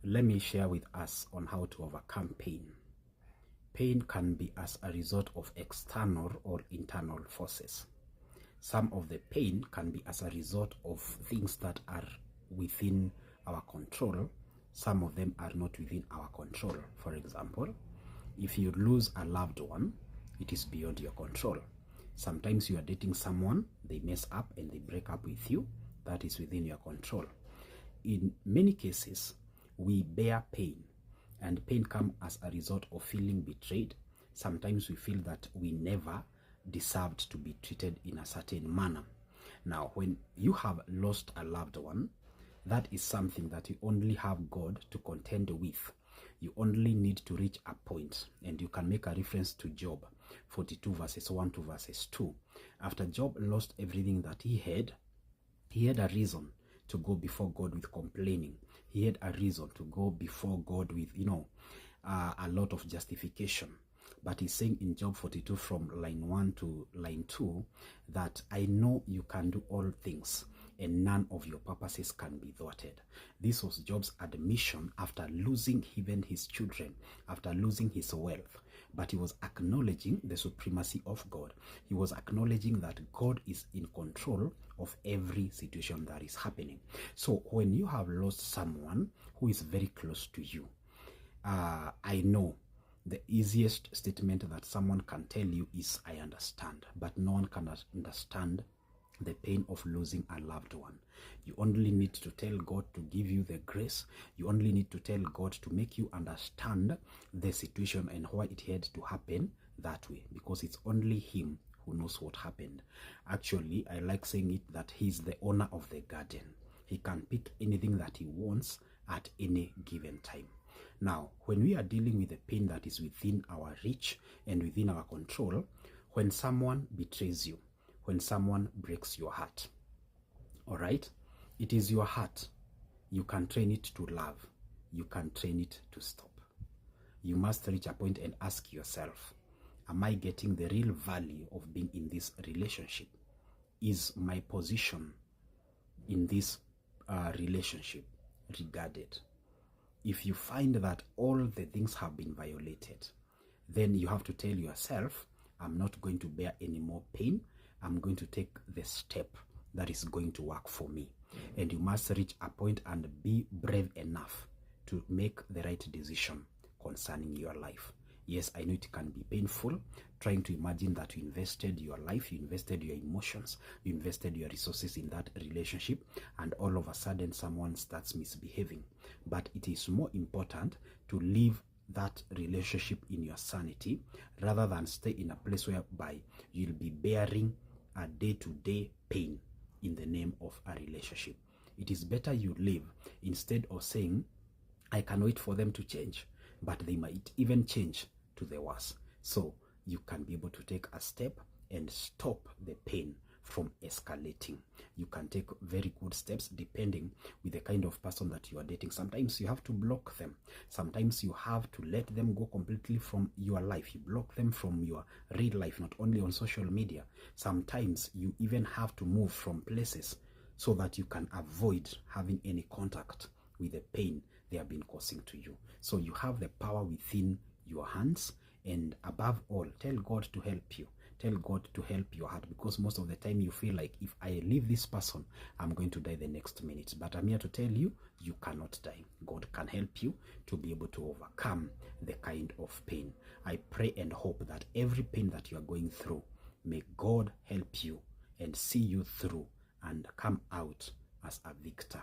Let me share with us on how to overcome pain. Pain can be as a result of external or internal forces. Some of the pain can be as a result of things that are within our control. Some of them are not within our control. For example, if you lose a loved one, it is beyond your control. Sometimes you are dating someone, they mess up and they break up with you. That is within your control. In many cases, we bear pain, and pain comes as a result of feeling betrayed. Sometimes we feel that we never deserved to be treated in a certain manner. Now, when you have lost a loved one, that is something that you only have God to contend with. You only need to reach a point, and you can make a reference to Job 42 verses 1 to verses 2. After Job lost everything that he had a reason to go before God with complaining. He had a reason to go before God with, a lot of justification. But he's saying in Job 42 from line 1 to line 2 that I know you can do all things and none of your purposes can be thwarted. This was Job's admission after losing even his children, after losing his wealth. But he was acknowledging the supremacy of God. He was acknowledging that God is in control of every situation that is happening. So when you have lost someone who is very close to you, I know the easiest statement that someone can tell you is, I understand, but no one can understand the pain of losing a loved one. You only need to tell God to give you the grace. You only need to tell God to make you understand the situation and why it had to happen that way, because it's only Him who knows what happened. Actually, I like saying it that He's the owner of the garden. He can pick anything that He wants at any given time. Now, when we are dealing with the pain that is within our reach and within our control, when someone betrays you, when someone breaks your heart, all right, it is your heart. You can train it to love. You can train it to stop. You must reach a point and ask yourself, am I getting the real value of being in this relationship? Is my position in this relationship regarded? If you find that all the things have been violated, then you have to tell yourself, I'm not going to bear any more pain. I'm going to take the step that is going to work for me. And you must reach a point and be brave enough to make the right decision concerning your life. Yes, I know it can be painful trying to imagine that you invested your life, you invested your emotions, you invested your resources in that relationship, and all of a sudden someone starts misbehaving. But it is more important to leave that relationship in your sanity rather than stay in a place whereby you'll be bearing a day-to-day pain in the name of a relationship. It is better you leave instead of saying, I can wait for them to change, but they might even change to the worse. So you can be able to take a step and stop the pain from escalating. You can take very good steps depending with the kind of person that you are dating. Sometimes you have to block them. Sometimes you have to let them go completely from your life. You block them from your real life, not only on social media. Sometimes you even have to move from places so that you can avoid having any contact with the pain they have been causing to you. So you have the power within your hands, and above all, tell God to help you. Tell God to help your heart, because most of the time you feel like, if I leave this person, I'm going to die the next minute. But I'm here to tell you, you cannot die. God can help you to be able to overcome the kind of pain. I pray and hope that every pain that you are going through, may God help you and see you through and come out as a victor.